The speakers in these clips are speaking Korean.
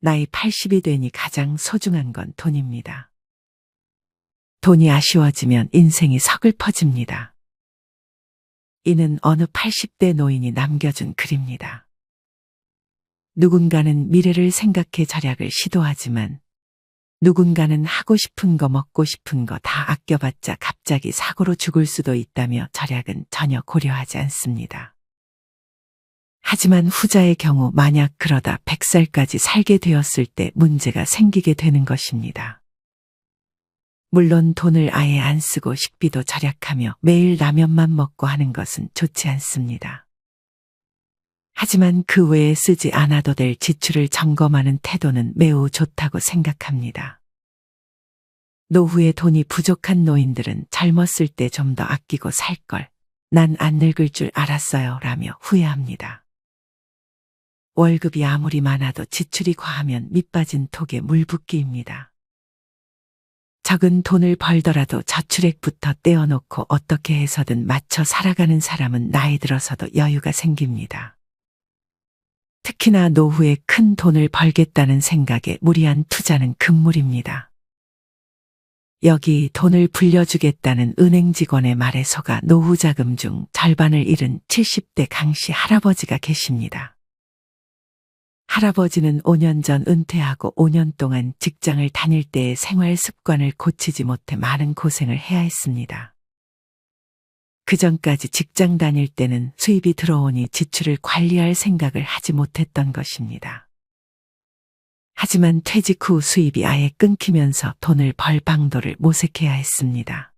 나이 80이 되니 가장 소중한 건 돈입니다. 돈이 아쉬워지면 인생이 서글퍼집니다. 이는 어느 80대 노인이 남겨준 글입니다. 누군가는 미래를 생각해 절약을 시도하지만 누군가는 하고 싶은 거 먹고 싶은 거 다 아껴봤자 갑자기 사고로 죽을 수도 있다며 절약은 전혀 고려하지 않습니다. 하지만 후자의 경우 만약 그러다 100살까지 살게 되었을 때 문제가 생기게 되는 것입니다. 물론 돈을 아예 안 쓰고 식비도 절약하며 매일 라면만 먹고 하는 것은 좋지 않습니다. 하지만 그 외에 쓰지 않아도 될 지출을 점검하는 태도는 매우 좋다고 생각합니다. 노후에 돈이 부족한 노인들은 젊었을 때 좀 더 아끼고 살 걸, 난 안 늙을 줄 알았어요 라며 후회합니다. 월급이 아무리 많아도 지출이 과하면 밑빠진 독에 물 붓기입니다. 적은 돈을 벌더라도 저출액부터 떼어놓고 어떻게 해서든 맞춰 살아가는 사람은 나이 들어서도 여유가 생깁니다. 특히나 노후에 큰 돈을 벌겠다는 생각에 무리한 투자는 금물입니다. 여기 돈을 불려주겠다는 은행 직원의 말에 속아 노후 자금 중 절반을 잃은 70대 강씨 할아버지가 계십니다. 할아버지는 5년 전 은퇴하고 5년 동안 직장을 다닐 때의 생활 습관을 고치지 못해 많은 고생을 해야 했습니다. 그 전까지 직장 다닐 때는 수입이 들어오니 지출을 관리할 생각을 하지 못했던 것입니다. 하지만 퇴직 후 수입이 아예 끊기면서 돈을 벌 방도를 모색해야 했습니다.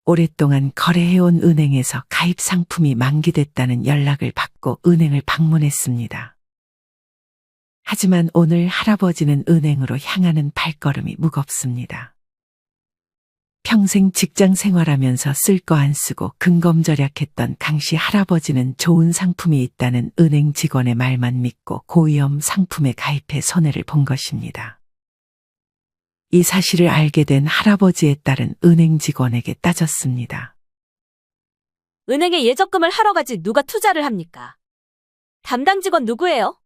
오랫동안 거래해온 은행에서 가입 상품이 만기됐다는 연락을 받고 은행을 방문했습니다. 하지만 오늘 할아버지는 은행으로 향하는 발걸음이 무겁습니다. 평생 직장 생활하면서 쓸 거 안 쓰고 근검절약했던 강씨 할아버지는 좋은 상품이 있다는 은행 직원의 말만 믿고 고위험 상품에 가입해 손해를 본 것입니다. 이 사실을 알게 된 할아버지의 딸은 은행 직원에게 따졌습니다. 은행에 예적금을 하러 가지 누가 투자를 합니까? 담당 직원 누구예요?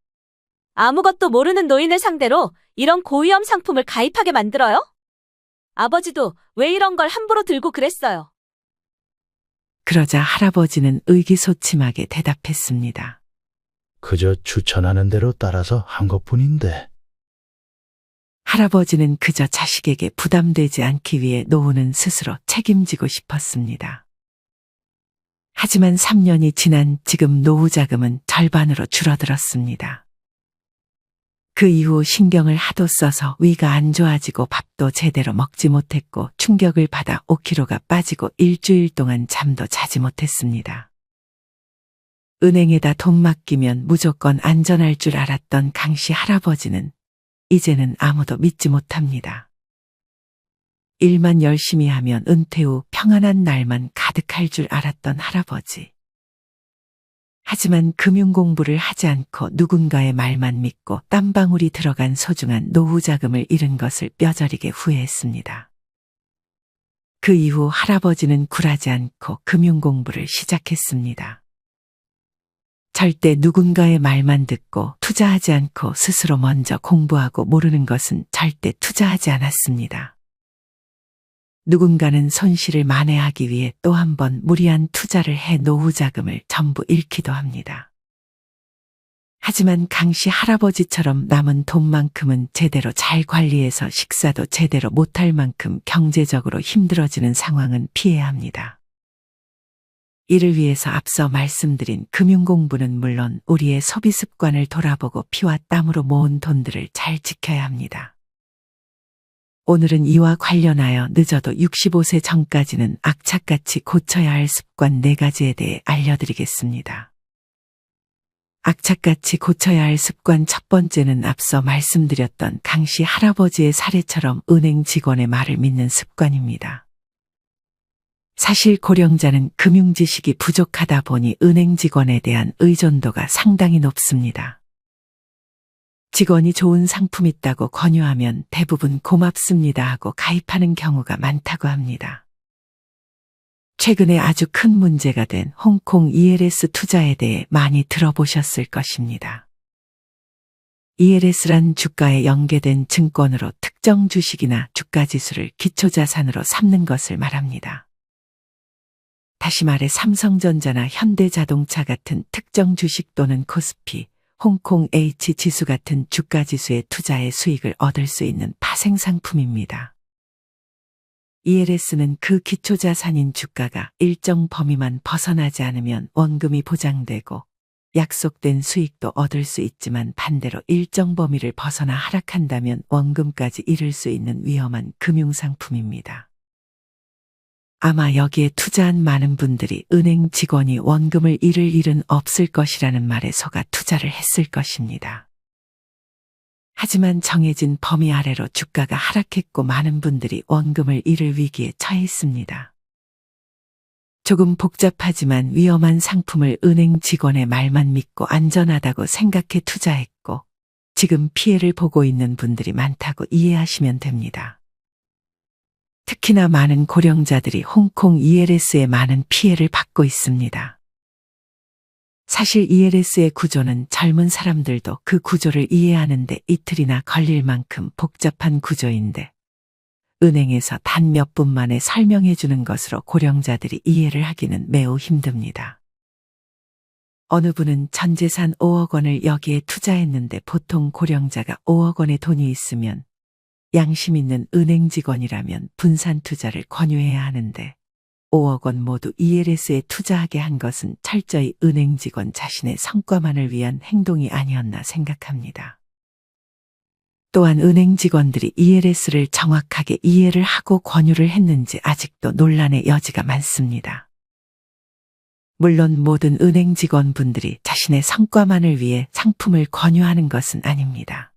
아무것도 모르는 노인을 상대로 이런 고위험 상품을 가입하게 만들어요? 아버지도 왜 이런 걸 함부로 들고 그랬어요? 그러자 할아버지는 의기소침하게 대답했습니다. 그저 추천하는 대로 따라서 한 것뿐인데. 할아버지는 그저 자식에게 부담되지 않기 위해 노후는 스스로 책임지고 싶었습니다. 하지만 3년이 지난 지금 노후 자금은 절반으로 줄어들었습니다. 그 이후 신경을 하도 써서 위가 안 좋아지고 밥도 제대로 먹지 못했고 충격을 받아 5kg가 빠지고 일주일 동안 잠도 자지 못했습니다. 은행에다 돈 맡기면 무조건 안전할 줄 알았던 강씨 할아버지는 이제는 아무도 믿지 못합니다. 일만 열심히 하면 은퇴 후 평안한 날만 가득할 줄 알았던 할아버지. 하지만 금융 공부를 하지 않고 누군가의 말만 믿고 땀방울이 들어간 소중한 노후 자금을 잃은 것을 뼈저리게 후회했습니다. 그 이후 할아버지는 굴하지 않고 금융 공부를 시작했습니다. 절대 누군가의 말만 듣고 투자하지 않고 스스로 먼저 공부하고 모르는 것은 절대 투자하지 않았습니다. 누군가는 손실을 만회하기 위해 또 한 번 무리한 투자를 해 노후 자금을 전부 잃기도 합니다. 하지만 강씨 할아버지처럼 남은 돈만큼은 제대로 잘 관리해서 식사도 제대로 못할 만큼 경제적으로 힘들어지는 상황은 피해야 합니다. 이를 위해서 앞서 말씀드린 금융 공부는 물론 우리의 소비 습관을 돌아보고 피와 땀으로 모은 돈들을 잘 지켜야 합니다. 오늘은 이와 관련하여 늦어도 65세 전까지는 악착같이 고쳐야 할 습관 4가지에 대해 알려드리겠습니다. 악착같이 고쳐야 할 습관 첫 번째는 앞서 말씀드렸던 강씨 할아버지의 사례처럼 은행 직원의 말을 믿는 습관입니다. 사실 고령자는 금융 지식이 부족하다 보니 은행 직원에 대한 의존도가 상당히 높습니다. 직원이 좋은 상품 있다고 권유하면 대부분 고맙습니다 하고 가입하는 경우가 많다고 합니다. 최근에 아주 큰 문제가 된 홍콩 ELS 투자에 대해 많이 들어보셨을 것입니다. ELS란 주가에 연계된 증권으로 특정 주식이나 주가지수를 기초자산으로 삼는 것을 말합니다. 다시 말해 삼성전자나 현대자동차 같은 특정 주식 또는 코스피, 홍콩 H 지수 같은 주가지수의 투자의 수익을 얻을 수 있는 파생상품입니다. ELS는 그 기초자산인 주가가 일정 범위만 벗어나지 않으면 원금이 보장되고 약속된 수익도 얻을 수 있지만 반대로 일정 범위를 벗어나 하락한다면 원금까지 잃을 수 있는 위험한 금융상품입니다. 아마 여기에 투자한 많은 분들이 은행 직원이 원금을 잃을 일은 없을 것이라는 말에 속아 투자를 했을 것입니다. 하지만 정해진 범위 아래로 주가가 하락했고 많은 분들이 원금을 잃을 위기에 처했습니다. 조금 복잡하지만 위험한 상품을 은행 직원의 말만 믿고 안전하다고 생각해 투자했고 지금 피해를 보고 있는 분들이 많다고 이해하시면 됩니다. 특히나 많은 고령자들이 홍콩 ELS의 많은 피해를 받고 있습니다. 사실 ELS의 구조는 젊은 사람들도 그 구조를 이해하는데 이틀이나 걸릴 만큼 복잡한 구조인데 은행에서 단 몇 분 만에 설명해 주는 것으로 고령자들이 이해를 하기는 매우 힘듭니다. 어느 분은 전 재산 5억 원을 여기에 투자했는데 보통 고령자가 5억 원의 돈이 있으면 양심 있는 은행 직원이라면 분산 투자를 권유해야 하는데 5억 원 모두 ELS에 투자하게 한 것은 철저히 은행 직원 자신의 성과만을 위한 행동이 아니었나 생각합니다. 또한 은행 직원들이 ELS를 정확하게 이해를 하고 권유를 했는지 아직도 논란의 여지가 많습니다. 물론 모든 은행 직원분들이 자신의 성과만을 위해 상품을 권유하는 것은 아닙니다.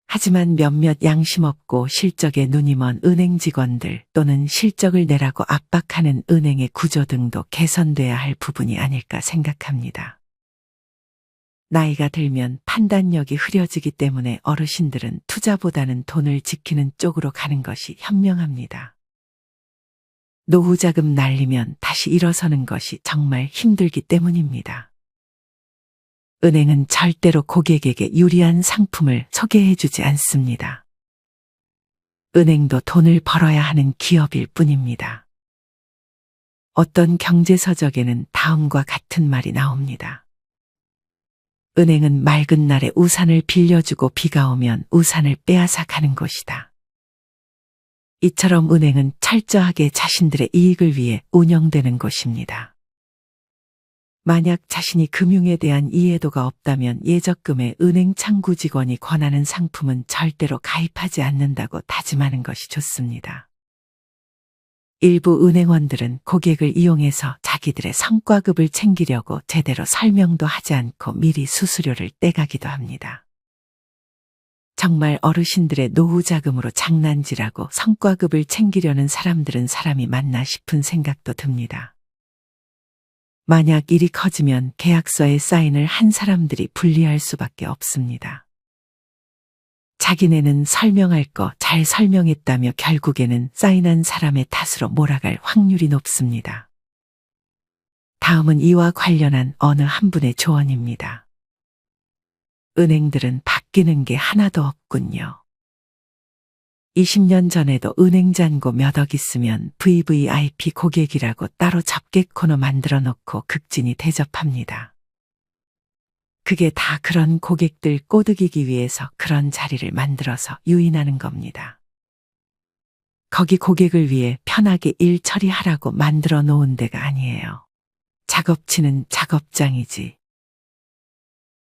하지만 몇몇 양심 없고 실적에 눈이 먼 은행 직원들 또는 실적을 내라고 압박하는 은행의 구조 등도 개선돼야 할 부분이 아닐까 생각합니다. 나이가 들면 판단력이 흐려지기 때문에 어르신들은 투자보다는 돈을 지키는 쪽으로 가는 것이 현명합니다. 노후 자금 날리면 다시 일어서는 것이 정말 힘들기 때문입니다. 은행은 절대로 고객에게 유리한 상품을 소개해주지 않습니다. 은행도 돈을 벌어야 하는 기업일 뿐입니다. 어떤 경제서적에는 다음과 같은 말이 나옵니다. 은행은 맑은 날에 우산을 빌려주고 비가 오면 우산을 빼앗아 가는 곳이다. 이처럼 은행은 철저하게 자신들의 이익을 위해 운영되는 곳입니다. 만약 자신이 금융에 대한 이해도가 없다면 예적금에 은행 창구 직원이 권하는 상품은 절대로 가입하지 않는다고 다짐하는 것이 좋습니다. 일부 은행원들은 고객을 이용해서 자기들의 성과급을 챙기려고 제대로 설명도 하지 않고 미리 수수료를 떼가기도 합니다. 정말 어르신들의 노후 자금으로 장난질하고 성과급을 챙기려는 사람들은 사람이 맞나 싶은 생각도 듭니다. 만약 일이 커지면 계약서에 사인을 한 사람들이 불리할 수밖에 없습니다. 자기네는 설명할 거 잘 설명했다며 결국에는 사인한 사람의 탓으로 몰아갈 확률이 높습니다. 다음은 이와 관련한 어느 한 분의 조언입니다. 은행들은 바뀌는 게 하나도 없군요. 20년 전에도 은행 잔고 몇 억 있으면 VVIP 고객이라고 따로 접객 코너 만들어 놓고 극진히 대접합니다. 그게 다 그런 고객들 꼬드기기 위해서 그런 자리를 만들어서 유인하는 겁니다. 거기 고객을 위해 편하게 일 처리하라고 만들어 놓은 데가 아니에요. 작업치는 작업장이지.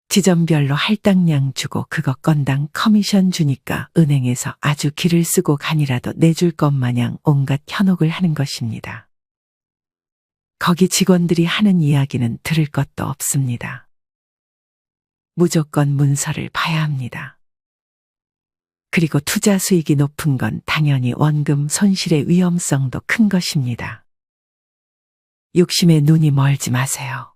지점별로 할당량 주고 그거 건당 커미션 주니까 은행에서 아주 기를 쓰고 간이라도 내줄 것 마냥 온갖 현혹을 하는 것입니다. 거기 직원들이 하는 이야기는 들을 것도 없습니다. 무조건 문서를 봐야 합니다. 그리고 투자 수익이 높은 건 당연히 원금 손실의 위험성도 큰 것입니다. 욕심에 눈이 멀지 마세요.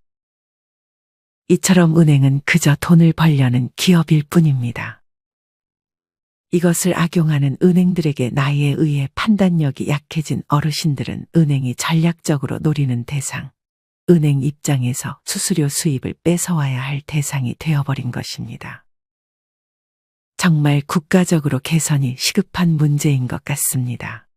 이처럼 은행은 그저 돈을 벌려는 기업일 뿐입니다. 이것을 악용하는 은행들에게 나이에 의해 판단력이 약해진 어르신들은 은행이 전략적으로 노리는 대상, 은행 입장에서 수수료 수입을 뺏어와야 할 대상이 되어버린 것입니다. 정말 국가적으로 개선이 시급한 문제인 것 같습니다.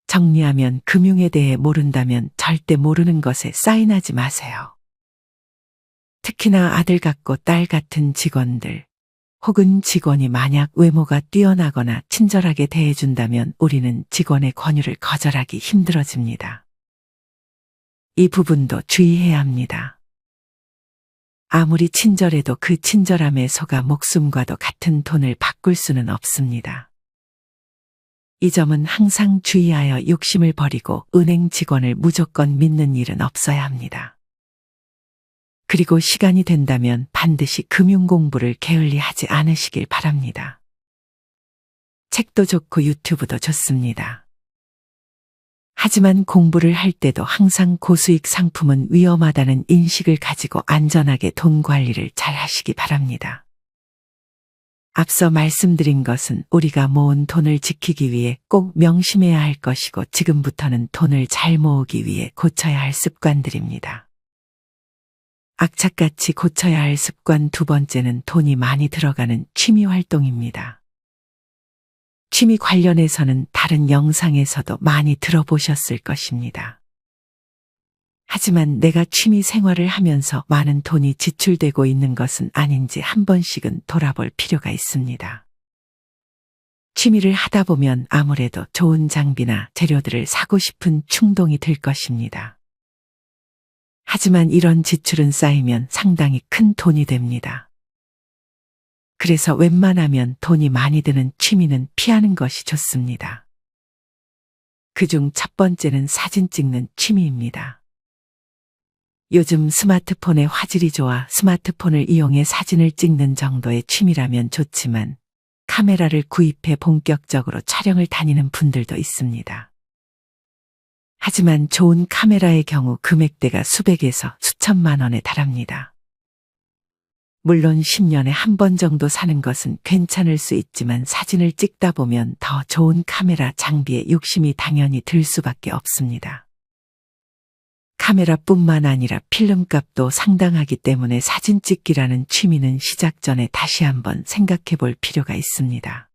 정리하면 금융에 대해 모른다면 절대 모르는 것에 사인하지 마세요. 특히나 아들 같고 딸 같은 직원들, 혹은 직원이 만약 외모가 뛰어나거나 친절하게 대해준다면 우리는 직원의 권유를 거절하기 힘들어집니다. 이 부분도 주의해야 합니다. 아무리 친절해도 그 친절함에 속아 목숨과도 같은 돈을 바꿀 수는 없습니다. 이 점은 항상 주의하여 욕심을 버리고 은행 직원을 무조건 믿는 일은 없어야 합니다. 그리고 시간이 된다면 반드시 금융 공부를 게을리 하지 않으시길 바랍니다. 책도 좋고 유튜브도 좋습니다. 하지만 공부를 할 때도 항상 고수익 상품은 위험하다는 인식을 가지고 안전하게 돈 관리를 잘 하시기 바랍니다. 앞서 말씀드린 것은 우리가 모은 돈을 지키기 위해 꼭 명심해야 할 것이고 지금부터는 돈을 잘 모으기 위해 고쳐야 할 습관들입니다. 악착같이 고쳐야 할 습관 두 번째는 돈이 많이 들어가는 취미 활동입니다. 취미 관련해서는 다른 영상에서도 많이 들어보셨을 것입니다. 하지만 내가 취미 생활을 하면서 많은 돈이 지출되고 있는 것은 아닌지 한 번씩은 돌아볼 필요가 있습니다. 취미를 하다 보면 아무래도 좋은 장비나 재료들을 사고 싶은 충동이 들 것입니다. 하지만 이런 지출은 쌓이면 상당히 큰 돈이 됩니다. 그래서 웬만하면 돈이 많이 드는 취미는 피하는 것이 좋습니다. 그중 첫 번째는 사진 찍는 취미입니다. 요즘 스마트폰의 화질이 좋아 스마트폰을 이용해 사진을 찍는 정도의 취미라면 좋지만 카메라를 구입해 본격적으로 촬영을 다니는 분들도 있습니다. 하지만 좋은 카메라의 경우 금액대가 수백에서 수천만 원에 달합니다. 물론 10년에 한 번 정도 사는 것은 괜찮을 수 있지만 사진을 찍다 보면 더 좋은 카메라 장비에 욕심이 당연히 들 수밖에 없습니다. 카메라뿐만 아니라 필름값도 상당하기 때문에 사진 찍기라는 취미는 시작 전에 다시 한번 생각해 볼 필요가 있습니다.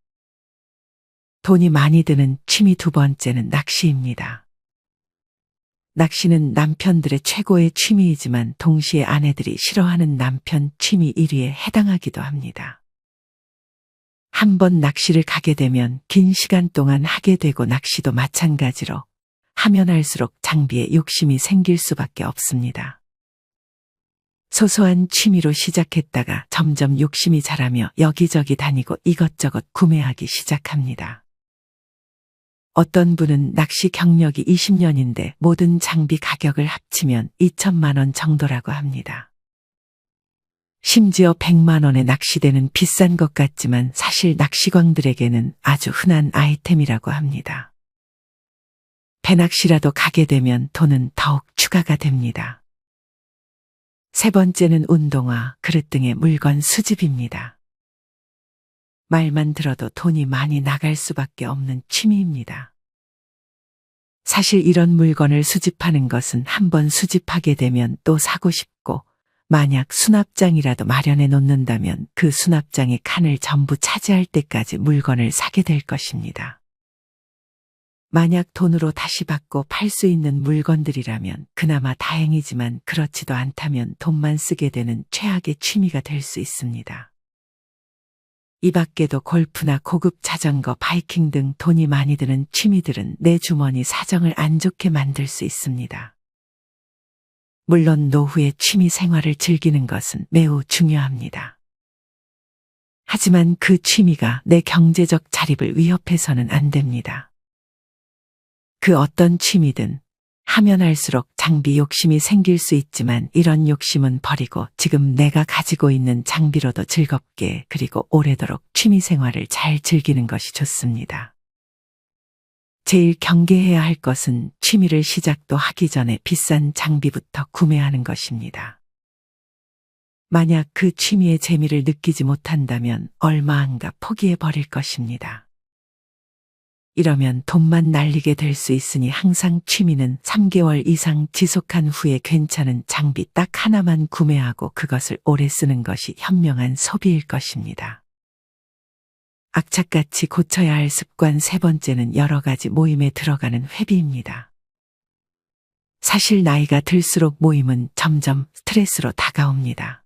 돈이 많이 드는 취미 두 번째는 낚시입니다. 낚시는 남편들의 최고의 취미이지만 동시에 아내들이 싫어하는 남편 취미 1위에 해당하기도 합니다. 한번 낚시를 가게 되면 긴 시간 동안 하게 되고 낚시도 마찬가지로 하면 할수록 장비에 욕심이 생길 수밖에 없습니다. 소소한 취미로 시작했다가 점점 욕심이 자라며 여기저기 다니고 이것저것 구매하기 시작합니다. 어떤 분은 낚시 경력이 20년인데 모든 장비 가격을 합치면 2천만 원 정도라고 합니다. 심지어 100만 원의 낚시대는 비싼 것 같지만 사실 낚시광들에게는 아주 흔한 아이템이라고 합니다. 배낚시라도 가게 되면 돈은 더욱 추가가 됩니다. 세 번째는 운동화, 그릇 등의 물건 수집입니다. 말만 들어도 돈이 많이 나갈 수밖에 없는 취미입니다. 사실 이런 물건을 수집하는 것은 한번 수집하게 되면 또 사고 싶고 만약 수납장이라도 마련해 놓는다면 그 수납장의 칸을 전부 차지할 때까지 물건을 사게 될 것입니다. 만약 돈으로 다시 받고 팔 수 있는 물건들이라면 그나마 다행이지만 그렇지도 않다면 돈만 쓰게 되는 최악의 취미가 될 수 있습니다. 이 밖에도 골프나 고급 자전거, 바이킹 등 돈이 많이 드는 취미들은 내 주머니 사정을 안 좋게 만들 수 있습니다. 물론 노후의 취미 생활을 즐기는 것은 매우 중요합니다. 하지만 그 취미가 내 경제적 자립을 위협해서는 안 됩니다. 그 어떤 취미든 하면 할수록 장비 욕심이 생길 수 있지만 이런 욕심은 버리고 지금 내가 가지고 있는 장비로도 즐겁게 그리고 오래도록 취미 생활을 잘 즐기는 것이 좋습니다. 제일 경계해야 할 것은 취미를 시작도 하기 전에 비싼 장비부터 구매하는 것입니다. 만약 그 취미의 재미를 느끼지 못한다면 얼마 안가 포기해 버릴 것입니다. 이러면 돈만 날리게 될 수 있으니 항상 취미는 3개월 이상 지속한 후에 괜찮은 장비 딱 하나만 구매하고 그것을 오래 쓰는 것이 현명한 소비일 것입니다. 악착같이 고쳐야 할 습관 세 번째는 여러 가지 모임에 들어가는 회비입니다. 사실 나이가 들수록 모임은 점점 스트레스로 다가옵니다.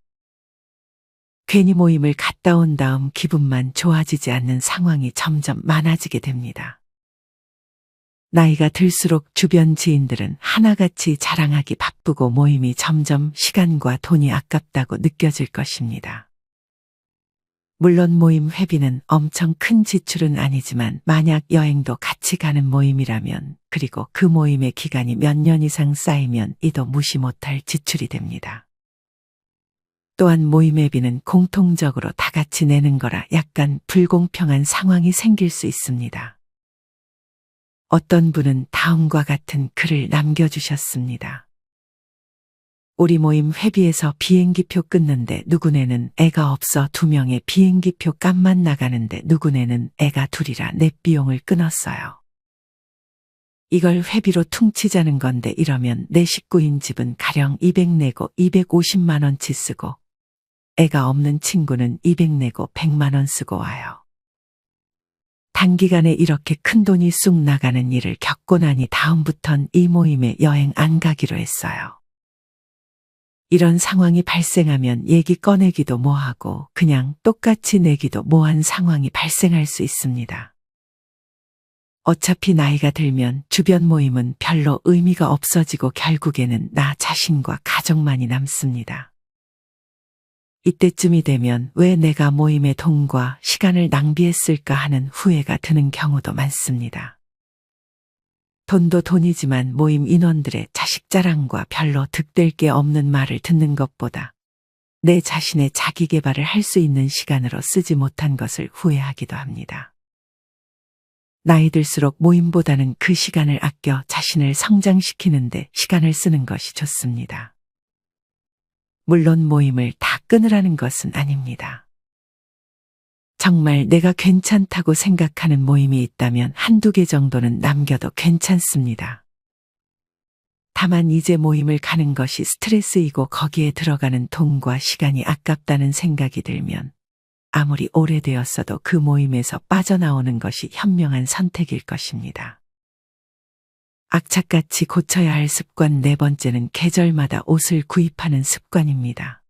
괜히 모임을 갔다 온 다음 기분만 좋아지지 않는 상황이 점점 많아지게 됩니다. 나이가 들수록 주변 지인들은 하나같이 자랑하기 바쁘고 모임이 점점 시간과 돈이 아깝다고 느껴질 것입니다. 물론 모임 회비는 엄청 큰 지출은 아니지만 만약 여행도 같이 가는 모임이라면 그리고 그 모임의 기간이 몇 년 이상 쌓이면 이도 무시 못할 지출이 됩니다. 또한 모임 회비는 공통적으로 다 같이 내는 거라 약간 불공평한 상황이 생길 수 있습니다. 어떤 분은 다음과 같은 글을 남겨주셨습니다. 우리 모임 회비에서 비행기표 끊는데 누구네는 애가 없어 2명의 비행기표 값만 나가는데 누구네는 애가 2이라 넷 비용을 끊었어요. 이걸 회비로 퉁치자는 건데 이러면 내 식구인 집은 가령 200 내고 250만 원치 쓰고 애가 없는 친구는 200 내고 100만 원 쓰고 와요. 단기간에 이렇게 큰 돈이 쑥 나가는 일을 겪고 나니 다음부턴 이 모임에 여행 안 가기로 했어요. 이런 상황이 발생하면 얘기 꺼내기도 뭐하고 그냥 똑같이 내기도 뭐한 상황이 발생할 수 있습니다. 어차피 나이가 들면 주변 모임은 별로 의미가 없어지고 결국에는 나 자신과 가족만이 남습니다. 이때쯤이 되면 왜 내가 모임에 돈과 시간을 낭비했을까 하는 후회가 드는 경우도 많습니다. 돈도 돈이지만 모임 인원들의 자식 자랑과 별로 득될 게 없는 말을 듣는 것보다 내 자신의 자기 개발을 할 수 있는 시간으로 쓰지 못한 것을 후회하기도 합니다. 나이 들수록 모임보다는 그 시간을 아껴 자신을 성장시키는데 시간을 쓰는 것이 좋습니다. 물론 모임을 다 끊으라는 것은 아닙니다. 정말 내가 괜찮다고 생각하는 모임이 있다면 한두 개 정도는 남겨도 괜찮습니다. 다만 이제 모임을 가는 것이 스트레스이고 거기에 들어가는 돈과 시간이 아깝다는 생각이 들면 아무리 오래되었어도 그 모임에서 빠져나오는 것이 현명한 선택일 것입니다. 악착같이 고쳐야 할 습관 네 번째는 계절마다 옷을 구입하는 습관입니다.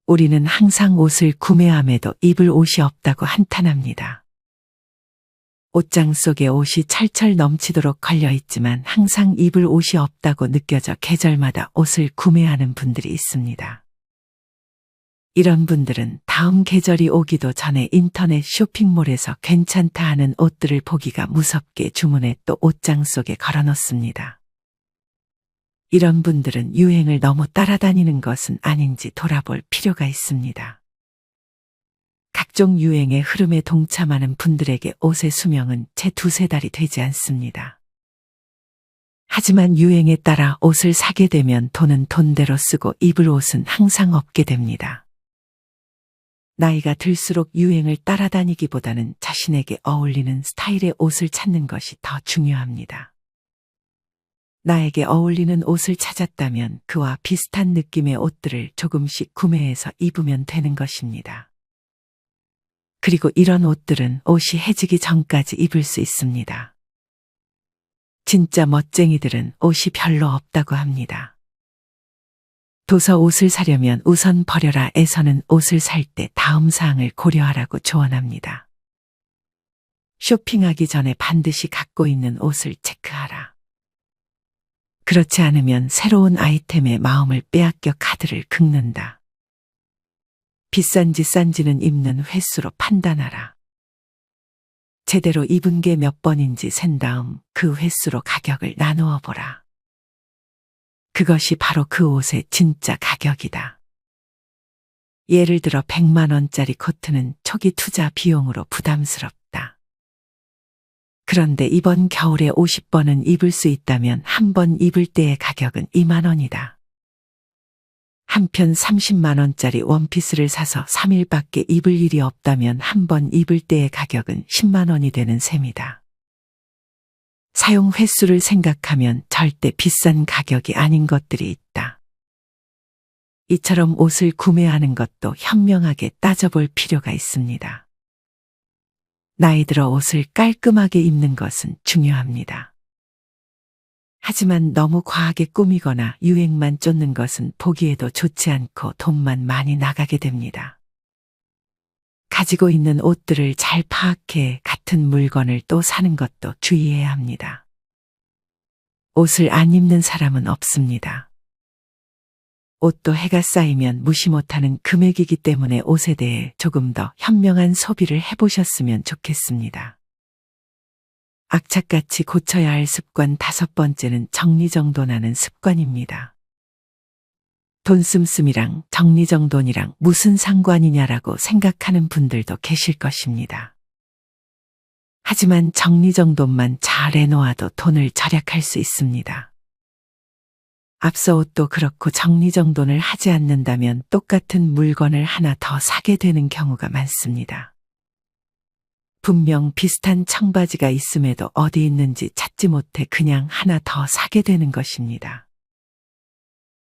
우리는 항상 옷을 구매함에도 입을 옷이 없다고 한탄합니다. 옷장 속에 옷이 철철 넘치도록 걸려 있지만 항상 입을 옷이 없다고 느껴져 계절마다 옷을 구매하는 분들이 있습니다. 이런 분들은 다음 계절이 오기도 전에 인터넷 쇼핑몰에서 괜찮다 하는 옷들을 보기가 무섭게 주문해 또 옷장 속에 걸어놓습니다. 이런 분들은 유행을 너무 따라다니는 것은 아닌지 돌아볼 필요가 있습니다. 각종 유행의 흐름에 동참하는 분들에게 옷의 수명은 채 2-3달이 되지 않습니다. 하지만 유행에 따라 옷을 사게 되면 돈은 돈대로 쓰고 입을 옷은 항상 없게 됩니다. 나이가 들수록 유행을 따라다니기보다는 자신에게 어울리는 스타일의 옷을 찾는 것이 더 중요합니다. 나에게 어울리는 옷을 찾았다면 그와 비슷한 느낌의 옷들을 조금씩 구매해서 입으면 되는 것입니다. 그리고 이런 옷들은 옷이 해지기 전까지 입을 수 있습니다. 진짜 멋쟁이들은 옷이 별로 없다고 합니다. 도서 옷을 사려면 우선 버려라에서는 옷을 살 때 다음 사항을 고려하라고 조언합니다. 쇼핑하기 전에 반드시 갖고 있는 옷을 체크하라. 그렇지 않으면 새로운 아이템에 마음을 빼앗겨 카드를 긁는다. 비싼지 싼지는 입는 횟수로 판단하라. 제대로 입은 게 몇 번인지 센 다음 그 횟수로 가격을 나누어 보라. 그것이 바로 그 옷의 진짜 가격이다. 예를 들어 100만 원짜리 코트는 초기 투자 비용으로 부담스럽다. 그런데 이번 겨울에 50번은 입을 수 있다면 한 번 입을 때의 가격은 2만 원이다. 한편 30만 원짜리 원피스를 사서 3일밖에 입을 일이 없다면 한 번 입을 때의 가격은 10만 원이 되는 셈이다. 사용 횟수를 생각하면 절대 비싼 가격이 아닌 것들이 있다. 이처럼 옷을 구매하는 것도 현명하게 따져볼 필요가 있습니다. 나이 들어 옷을 깔끔하게 입는 것은 중요합니다. 하지만 너무 과하게 꾸미거나 유행만 쫓는 것은 보기에도 좋지 않고 돈만 많이 나가게 됩니다. 가지고 있는 옷들을 잘 파악해 같은 물건을 또 사는 것도 주의해야 합니다. 옷을 안 입는 사람은 없습니다. 옷도 해가 쌓이면 무시 못하는 금액이기 때문에 옷에 대해 조금 더 현명한 소비를 해보셨으면 좋겠습니다. 악착같이 고쳐야 할 습관 5번째는 정리정돈하는 습관입니다. 돈 씀씀이랑 정리정돈이랑 무슨 상관이냐라고 생각하는 분들도 계실 것입니다. 하지만 정리정돈만 잘 해놓아도 돈을 절약할 수 있습니다. 앞서 옷도 그렇고 정리정돈을 하지 않는다면 똑같은 물건을 하나 더 사게 되는 경우가 많습니다. 분명 비슷한 청바지가 있음에도 어디 있는지 찾지 못해 그냥 하나 더 사게 되는 것입니다.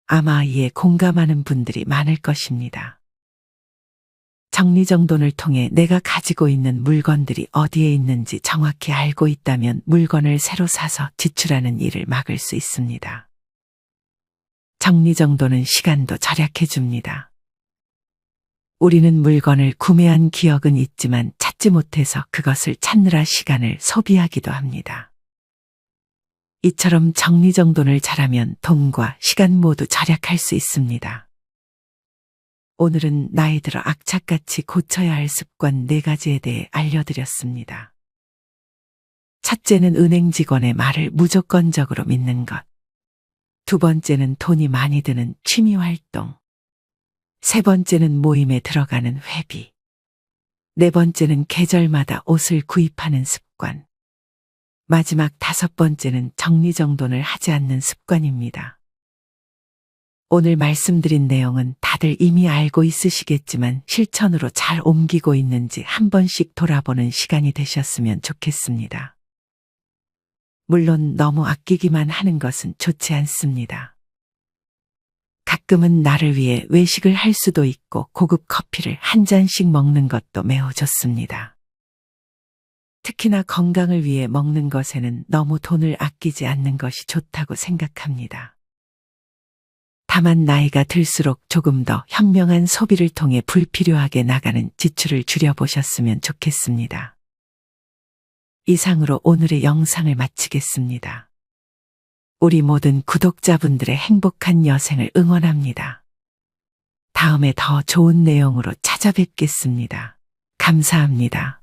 아마 이에 공감하는 분들이 많을 것입니다. 정리정돈을 통해 내가 가지고 있는 물건들이 어디에 있는지 정확히 알고 있다면 물건을 새로 사서 지출하는 일을 막을 수 있습니다. 정리정돈은 시간도 절약해 줍니다. 우리는 물건을 구매한 기억은 있지만 찾지 못해서 그것을 찾느라 시간을 소비하기도 합니다. 이처럼 정리정돈을 잘하면 돈과 시간 모두 절약할 수 있습니다. 오늘은 나이 들어 악착같이 고쳐야 할 습관 4가지에 대해 알려드렸습니다. 첫째는 은행 직원의 말을 무조건적으로 믿는 것. 2번째는 돈이 많이 드는 취미 활동. 3번째는 모임에 들어가는 회비. 4번째는 계절마다 옷을 구입하는 습관. 마지막 5번째는 정리정돈을 하지 않는 습관입니다. 오늘 말씀드린 내용은 다들 이미 알고 있으시겠지만 실천으로 잘 옮기고 있는지 한 번씩 돌아보는 시간이 되셨으면 좋겠습니다. 물론 너무 아끼기만 하는 것은 좋지 않습니다. 가끔은 나를 위해 외식을 할 수도 있고 고급 커피를 한 잔씩 먹는 것도 매우 좋습니다. 특히나 건강을 위해 먹는 것에는 너무 돈을 아끼지 않는 것이 좋다고 생각합니다. 다만 나이가 들수록 조금 더 현명한 소비를 통해 불필요하게 나가는 지출을 줄여보셨으면 좋겠습니다. 이상으로 오늘의 영상을 마치겠습니다. 우리 모든 구독자분들의 행복한 여생을 응원합니다. 다음에 더 좋은 내용으로 찾아뵙겠습니다. 감사합니다.